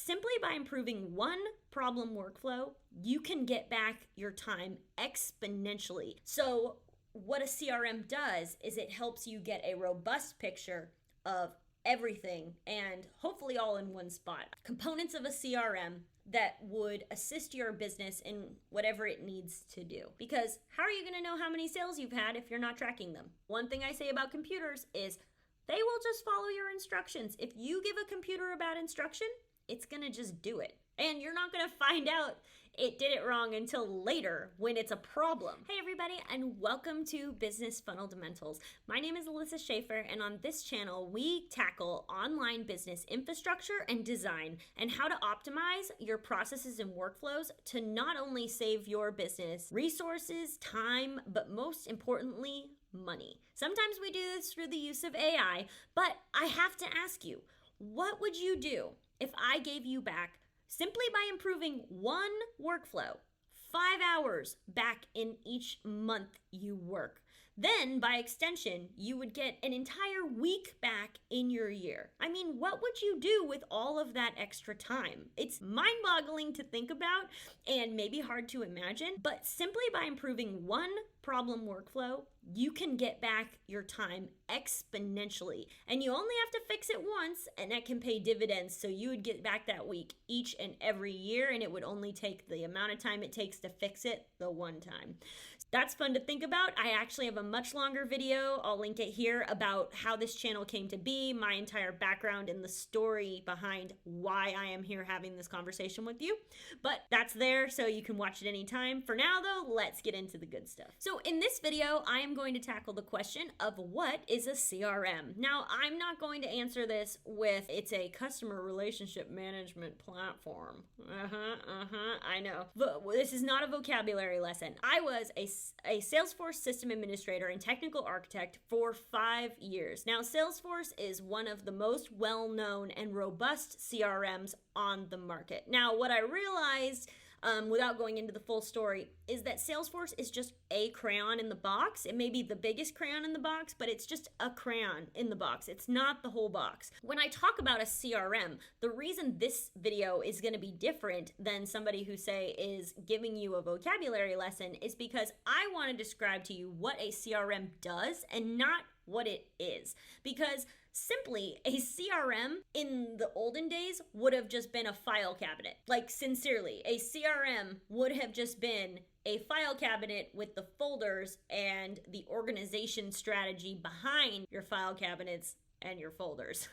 simply by improving one problem workflow, you can get back your time exponentially. So what a CRM does is it helps you get a robust picture of everything and hopefully all in one spot. Components of a CRM that would assist your business in whatever it needs to do. Because how are you going to know how many sales you've had if you're not tracking them? One thing I say about computers is they will just follow your instructions. If you give a computer a bad instruction, it's going to just do it. And you're not going to find out it did it wrong until later when it's a problem. Hey everybody, and welcome to Business Fundamentals. My name is Alyssa Schaefer, and on this channel, we tackle online business infrastructure and design and how to optimize your processes and workflows to not only save your business resources, time, but most importantly, money. Sometimes we do this through the use of AI, but I have to ask you, what would you do if I gave you back, simply by improving one workflow, 5 hours back in each month you work? Then, by extension, you would get an entire week back in your year. I mean, what would you do with all of that extra time? It's mind-boggling to think about and maybe hard to imagine, but simply by improving one problem workflow, you can get back your time exponentially. And you only have to fix it once, and that can pay dividends. So you would get back that week each and every year, and it would only take the amount of time it takes to fix it the one time. That's fun to think about. I actually have a much longer video, I'll link it here, about how this channel came to be, my entire background, and the story behind why I am here having this conversation with you. But that's there, so you can watch it anytime. For now, though, let's get into the good stuff. So in this video, I am going to tackle the question of what is a CRM. Now, I'm not going to answer this with it's a customer relationship management platform. I know. But this is not a vocabulary lesson. I was a Salesforce system administrator and technical architect for 5 years. Now, Salesforce is one of the most well-known and robust CRMs on the market. Now, what I realized, without going into the full story, is that Salesforce is just a crayon in the box. It may be the biggest crayon in the box, but it's just a crayon in the box. It's not the whole box. When I talk about a CRM, the reason this video is going to be different than somebody who, say, is giving you a vocabulary lesson is because I want to describe to you what a CRM does and not what it is. Because simply, a CRM in the olden days would have just been a file cabinet. Like, sincerely, a CRM would have just been a file cabinet with the folders and the organization strategy behind your file cabinets and your folders.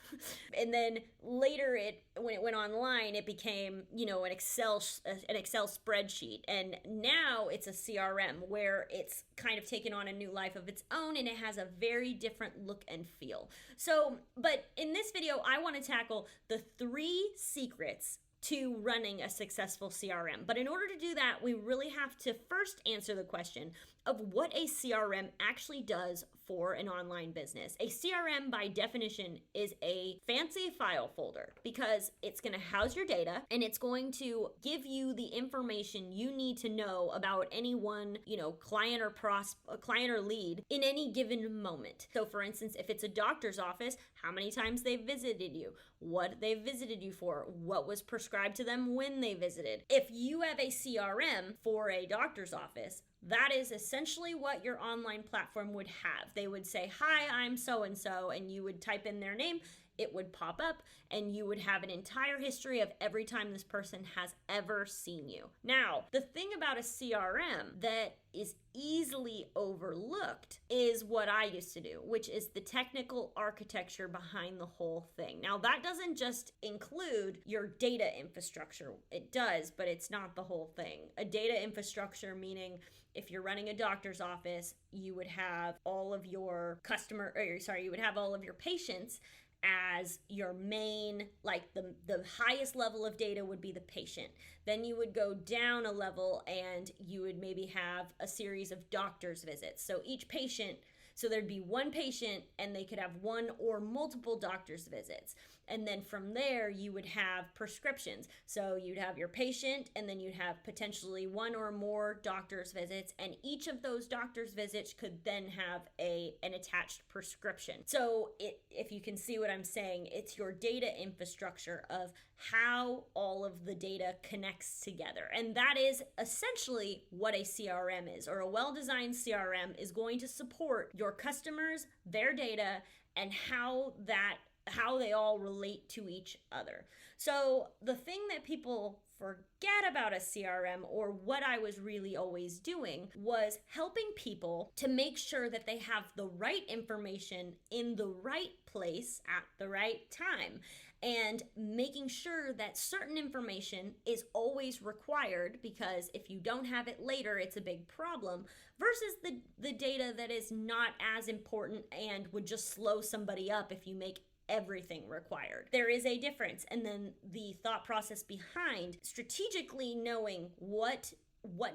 And then later, when it went online, it became, an Excel spreadsheet. And now it's a CRM where it's kind of taken on a new life of its own, and it has a very different look and feel. So, but in this video, I want to tackle the 3 secrets to running a successful CRM. But in order to do that, we really have to first answer the question of what a CRM actually does for an online business. A CRM, by definition, is a fancy file folder because it's going to house your data and it's going to give you the information you need to know about any one, client or lead in any given moment. So for instance, if it's a doctor's office, how many times they've visited you, what they've visited you for, what was prescribed to them when they visited. If you have a CRM for a doctor's office, that is essentially what your online platform would have. They would say, "Hi, I'm so-and-so," and you would type in their name. It would pop up, and you would have an entire history of every time this person has ever seen you. Now, the thing about a CRM that is easily overlooked is what I used to do, which is the technical architecture behind the whole thing. Now, that doesn't just include your data infrastructure. It does, but it's not the whole thing. A data infrastructure meaning if you're running a doctor's office, you would have all of your you would have all of your patients as your main, like the highest level of data would be the patient. Then you would go down a level and you would maybe have a series of doctor's visits. So each patient, so there'd be one patient and they could have one or multiple doctor's visits. And then from there, you would have prescriptions. So you'd have your patient, and then you'd have potentially one or more doctor's visits. And each of those doctor's visits could then have an attached prescription. So if you can see what I'm saying, it's your data infrastructure of how all of the data connects together. And that is essentially what a CRM is, or a well-designed CRM is going to support your customers, their data, and how they all relate to each other. So the thing that people forget about a CRM, or what I was really always doing, was helping people to make sure that they have the right information in the right place at the right time, and making sure that certain information is always required, because if you don't have it later, it's a big problem, versus the data that is not as important and would just slow somebody up if you make everything required. There is a difference. And then the thought process behind strategically knowing what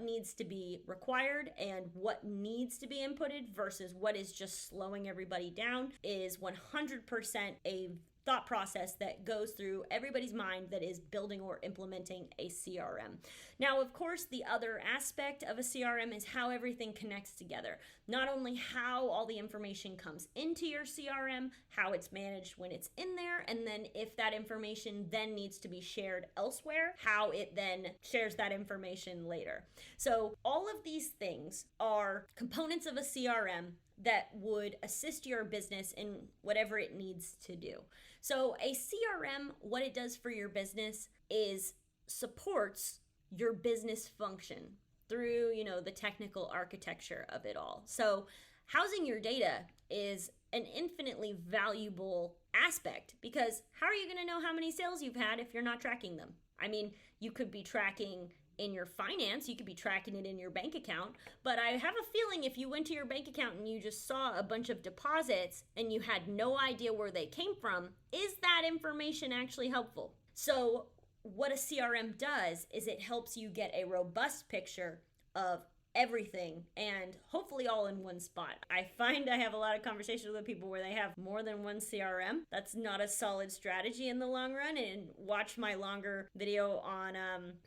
needs to be required and what needs to be inputted versus what is just slowing everybody down is 100% a thought process that goes through everybody's mind that is building or implementing a CRM. Now, of course, the other aspect of a CRM is how everything connects together. Not only how all the information comes into your CRM, how it's managed when it's in there, and then if that information then needs to be shared elsewhere, how it then shares that information later. So all of these things are components of a CRM that would assist your business in whatever it needs to do. So a CRM, what it does for your business is supports your business function through, the technical architecture of it all. So housing your data is an infinitely valuable aspect, because how are you going to know how many sales you've had if you're not tracking them? I mean, you could be tracking in your finance, you could be tracking it in your bank account, but I have a feeling if you went to your bank account and you just saw a bunch of deposits and you had no idea where they came from, is that information actually helpful? So what a CRM does is it helps you get a robust picture of everything, and hopefully all in one spot. I find I have a lot of conversations with people where they have more than one CRM. That's not a solid strategy in the long run. And watch my longer video on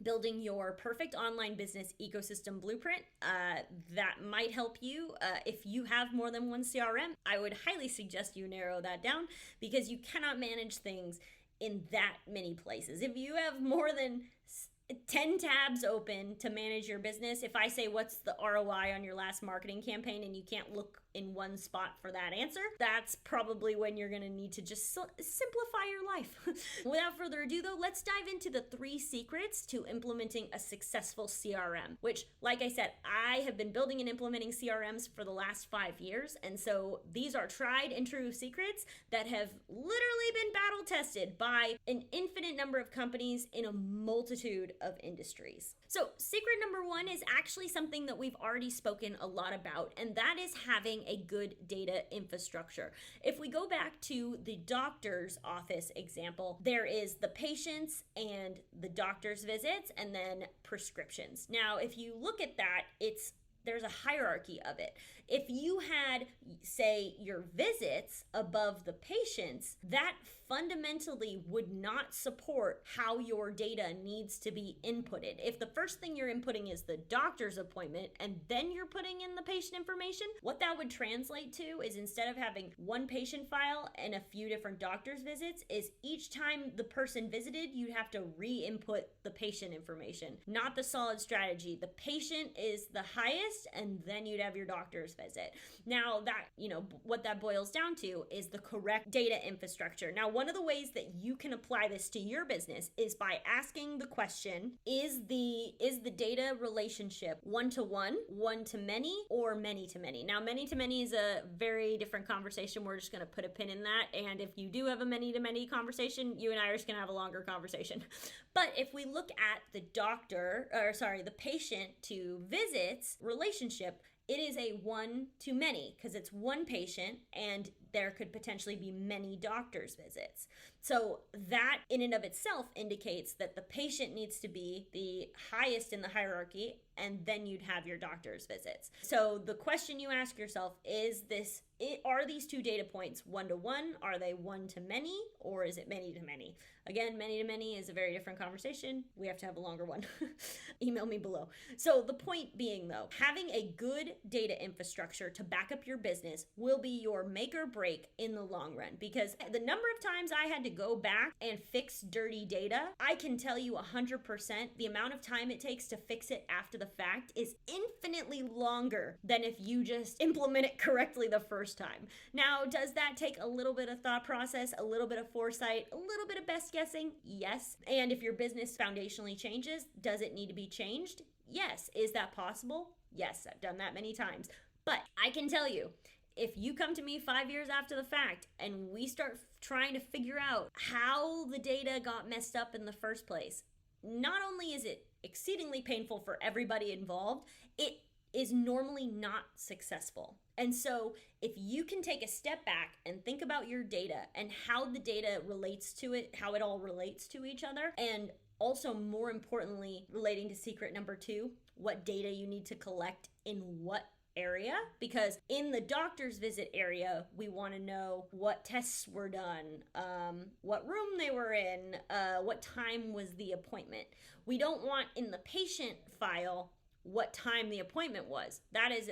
building your perfect online business ecosystem blueprint. That might help you. If you have more than one CRM, I would highly suggest you narrow that down, because you cannot manage things in that many places. If you have more than 10 tabs open to manage your business, if I say what's the ROI on your last marketing campaign and you can't look in one spot for that answer, that's probably when you're going to need to just simplify your life. Without further ado though, let's dive into the 3 secrets to implementing a successful CRM, which, like I said, I have been building and implementing CRMs for the last 5 years. And so these are tried and true secrets that have literally been battle tested by an infinite number of companies in a multitude of industries. So secret number 1 is actually something that we've already spoken a lot about, and that is having a good data infrastructure. If we go back to the doctor's office example, there is the patients and the doctor's visits and then prescriptions. Now, if you look at that, there's a hierarchy of it. If you had, say, your visits above the patients, that fundamentally would not support how your data needs to be inputted. If the first thing you're inputting is the doctor's appointment and then you're putting in the patient information, what that would translate to is, instead of having one patient file and a few different doctor's visits, is each time the person visited, you'd have to re-input the patient information, not the solid strategy. The patient is the highest, and then you'd have your doctor's visit. Now that, what that boils down to is the correct data infrastructure. Now, one of the ways that you can apply this to your business is by asking the question, is the data relationship one-to-one, one-to-many, or many-to-many? Now, many-to-many is a very different conversation. We're just going to put a pin in that. And if you do have a many-to-many conversation, you and I are just going to have a longer conversation. But if we look at the patient to visits relationship, it is a one-to-many, because it's one patient and there could potentially be many doctor's visits. So that in and of itself indicates that the patient needs to be the highest in the hierarchy, and then you'd have your doctor's visits. So the question you ask yourself is are these two data points one-to-one? Are they one-to-many? Or is it many-to-many? Again, many-to-many is a very different conversation. We have to have a longer one. Email me below. So the point being, though, having a good data infrastructure to back up your business will be your make or break in the long run, because the number of times I had to go back and fix dirty data, I can tell you 100% the amount of time it takes to fix it after the fact is infinitely longer than if you just implement it correctly the first time. Now, does that take a little bit of thought process, a little bit of foresight, a little bit of best guessing? Yes. And if your business foundationally changes, does it need to be changed? Yes. Is that possible? Yes, I've done that many times. But I can tell you, if you come to me 5 years after the fact and we start trying to figure out how the data got messed up in the first place, not only is it exceedingly painful for everybody involved, it is normally not successful. And so if you can take a step back and think about your data and how the data relates to it, how it all relates to each other, and also more importantly, relating to secret number 2, what data you need to collect in what area, because in the doctor's visit area, we want to know what tests were done, what room they were in, what time was the appointment. We don't want in the patient file what time the appointment was. That is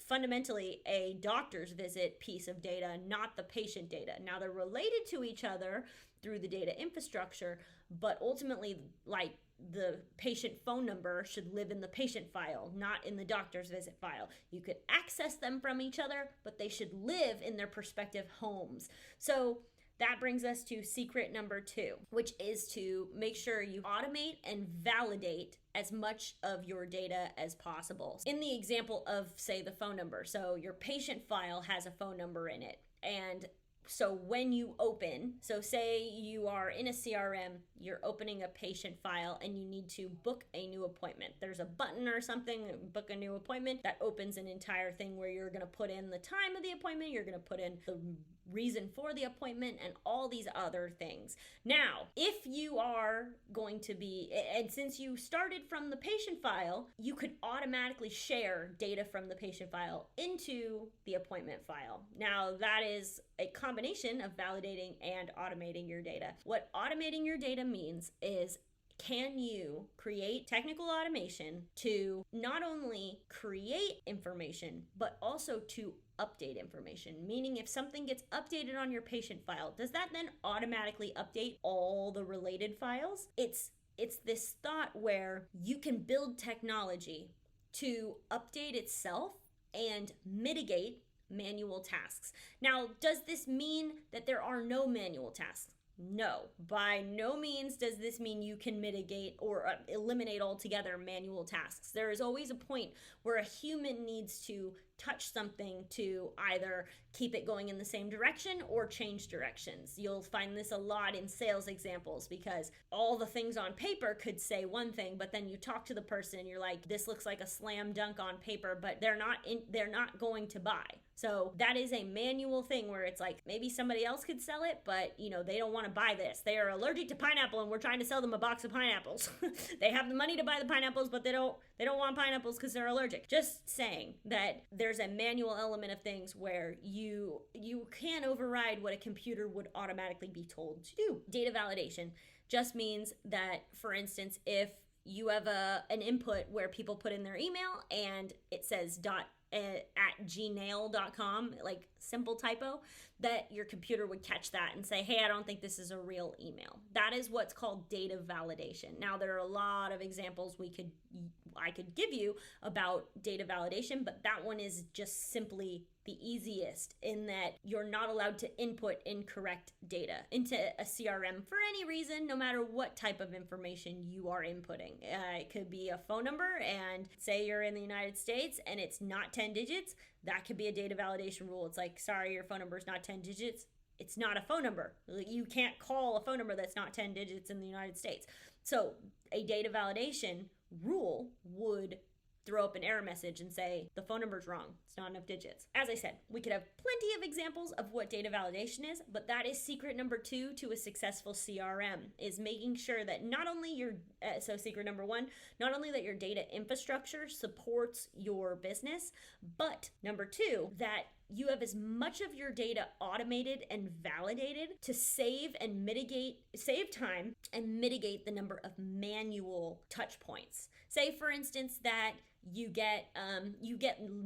fundamentally a doctor's visit piece of data, not the patient data. Now, they're related to each other through the data infrastructure, but ultimately, like, the patient phone number should live in the patient file, not in the doctor's visit file. You could access them from each other, but they should live in their respective homes. So that brings us to secret number 2, which is to make sure you automate and validate as much of your data as possible. In the example of, say, the phone number, so your patient file has a phone number in it, and so when you open, so say you are in a CRM, you're opening a patient file and you need to book a new appointment. There's a button or something, book a new appointment, that opens an entire thing where you're going to put in the time of the appointment, you're going to put in the reason for the appointment, and all these other things. Now, if you are going to be, and since you started from the patient file, you could automatically share data from the patient file into the appointment file. Now, that is a combination of validating and automating your data. What automating your data means is, can you create technical automation to not only create information, but also to update information? Meaning, if something gets updated on your patient file, does that then automatically update all the related files? It's this thought where you can build technology to update itself and mitigate manual tasks. Now, does this mean that there are no manual tasks? No, by no means does this mean you can mitigate or eliminate altogether manual tasks. There is always a point where a human needs to touch something to either keep it going in the same direction or change directions. You'll find this a lot in sales examples, because all the things on paper could say one thing, but then you talk to the person, you're like, this looks like a slam dunk on paper, but they're not going to buy. So that is a manual thing where it's like, maybe somebody else could sell it, but they don't want to buy this. They are allergic to pineapple and we're trying to sell them a box of pineapples. They have the money to buy the pineapples, but they don't want pineapples because they're allergic. Just saying that there's a manual element of things where you can override what a computer would automatically be told to do. Data validation just means that, for instance, if you have an input where people put in their email and it says at gmail.com, like simple typo, that your computer would catch that and say, hey, I don't think this is a real email. That is what's called data validation. Now, there are a lot of examples I could give you about data validation, but that one is just simply the easiest, in that you're not allowed to input incorrect data into a CRM for any reason, no matter what type of information you are inputting. It could be a phone number, and say you're in the United States and it's not 10 digits. That could be a data validation rule. It's like, sorry, your phone number is not 10 digits. It's not a phone number. You can't call a phone number that's not 10 digits in the United States. So a data validation rule would throw up an error message and say, the phone number's wrong. It's not enough digits. As I said, we could have plenty of examples of what data validation is, but that is secret number 2 to a successful CRM, is making sure that not only so secret number 1, not only that your data infrastructure supports your business, but number 2, that you have as much of your data automated and validated to save time and mitigate the number of manual touch points. Say, for instance, that you get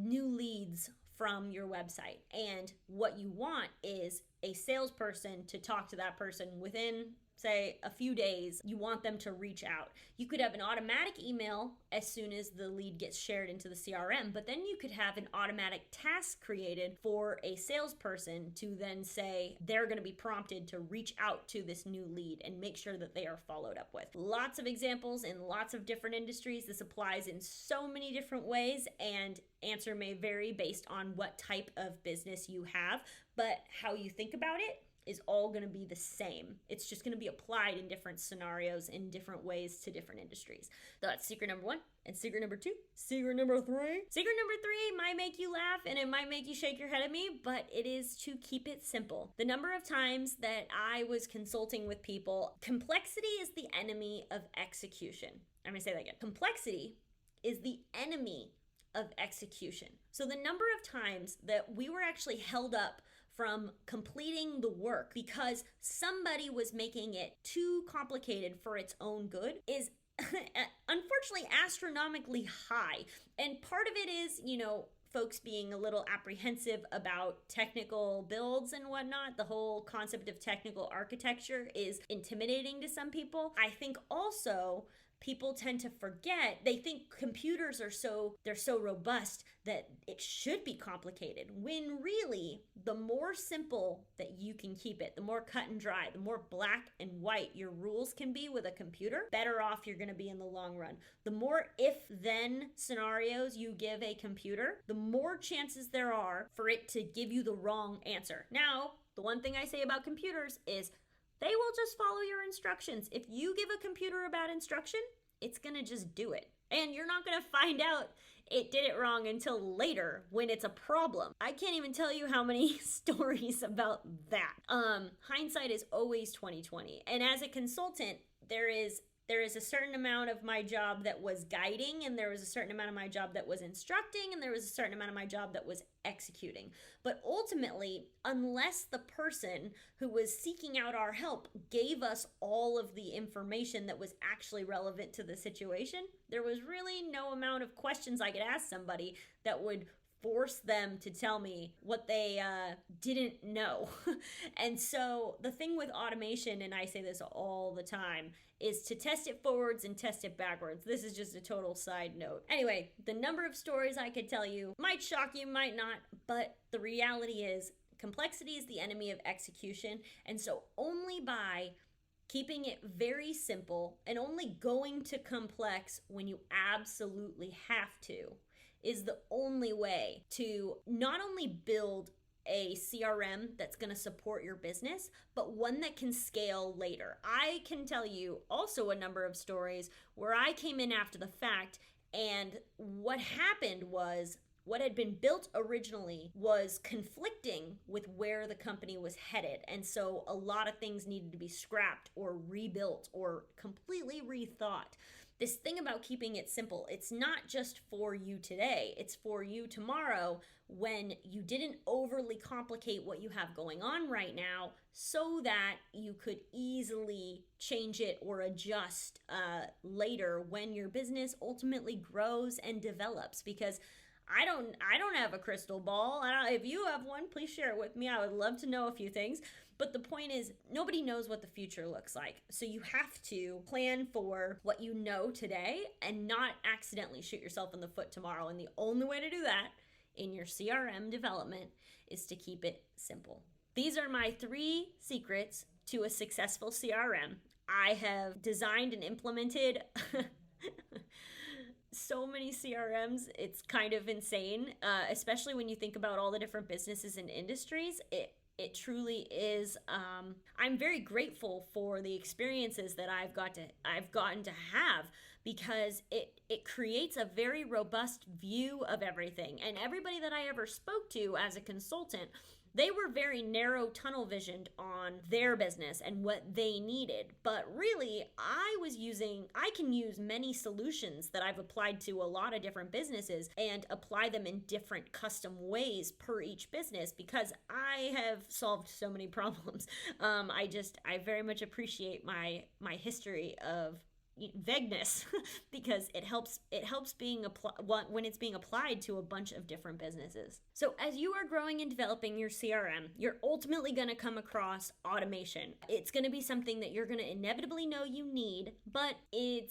new leads from your website, and what you want is a salesperson to talk to that person within, say, a few days. You want them to reach out. You could have an automatic email as soon as the lead gets shared into the CRM, but then you could have an automatic task created for a salesperson to then say they're going to be prompted to reach out to this new lead and make sure that they are followed up with. Lots of examples in lots of different industries. This applies in so many different ways, and answer may vary based on what type of business you have, but how you think about it is all going to be the same. It's just going to be applied in different scenarios in different ways to different industries. So that's secret number 1 and secret number 2. Secret number 3. Secret number 3 might make you laugh and it might make you shake your head at me, but it is to keep it simple. The number of times that I was consulting with people, complexity is the enemy of execution. I'm going to say that again. Complexity is the enemy of execution. So the number of times that we were actually held up from completing the work because somebody was making it too complicated for its own good is unfortunately astronomically high. And part of it is, folks being a little apprehensive about technical builds and whatnot. The whole concept of technical architecture is intimidating to some people. I think also people tend to forget, they think computers are so robust that it should be complicated, when really the more simple that you can keep it, the more cut and dry, the more black and white your rules can be with a computer, better off you're going to be in the long run. The more if-then scenarios you give a computer, the more chances there are for it to give you the wrong answer. Now, the one thing I say about computers is they will just follow your instructions. If you give a computer a bad instruction, it's going to just do it. And you're not going to find out it did it wrong until later when it's a problem. I can't even tell you how many stories about that. Hindsight is always 20/20. And as a consultant, there is a certain amount of my job that was guiding, and there was a certain amount of my job that was instructing, and there was a certain amount of my job that was executing. But ultimately, unless the person who was seeking out our help gave us all of the information that was actually relevant to the situation, there was really no amount of questions I could ask somebody that would force them to tell me what they didn't know. And so the thing with automation, and I say this all the time, is to test it forwards and test it backwards. This is just a total side note. Anyway, the number of stories I could tell you might shock you, might not, but the reality is complexity is the enemy of execution. And so only by keeping it very simple and only going to complex when you absolutely have to is the only way to not only build a CRM that's going to support your business, but one that can scale later. I can tell you also a number of stories where I came in after the fact, and what happened was what had been built originally was conflicting with where the company was headed. And so a lot of things needed to be scrapped or rebuilt or completely rethought. This thing about keeping it simple, it's not just for you today, it's for you tomorrow when you didn't overly complicate what you have going on right now so that you could easily change it or adjust later when your business ultimately grows and develops. Because I don't have a crystal ball. If you have one, please share it with me. I would love to know a few things. But the point is, nobody knows what the future looks like. So you have to plan for what you know today and not accidentally shoot yourself in the foot tomorrow. And the only way to do that in your CRM development is to keep it simple. These are my 3 secrets to a successful CRM. I have designed and implemented so many CRMs, it's kind of insane, especially when you think about all the different businesses and industries. It truly is. I'm very grateful for the experiences that I've gotten to have, because it creates a very robust view of everything. And everybody that I ever spoke to as a consultant, they were very narrow tunnel visioned on their business and what they needed. But really, I can use many solutions that I've applied to a lot of different businesses and apply them in different custom ways per each business, because I have solved so many problems. I very much appreciate my history of vagueness because it helps when it's being applied to a bunch of different businesses. So as you are growing and developing your CRM, you're ultimately going to come across automation. It's going to be something that you're going to inevitably know you need, but it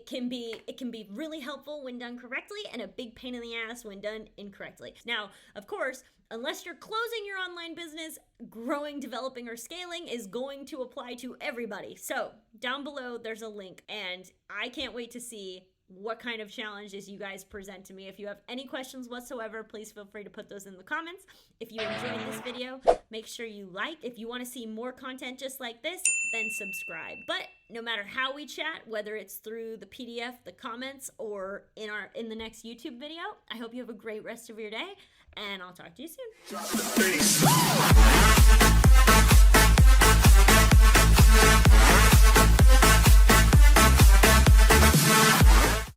can be really helpful when done correctly, and a big pain in the ass when done incorrectly. Now, of course, unless you're closing your online business, growing, developing, or scaling is going to apply to everybody. So down below, there's a link, and I can't wait to see what kind of challenges you guys present to me. If you have any questions whatsoever, please feel free to put those in the comments. If you enjoyed this video, make sure you like. If you want to see more content just like this, then subscribe. But no matter how we chat, whether it's through the PDF, the comments, or in the next YouTube video, I hope you have a great rest of your day, and I'll talk to you soon.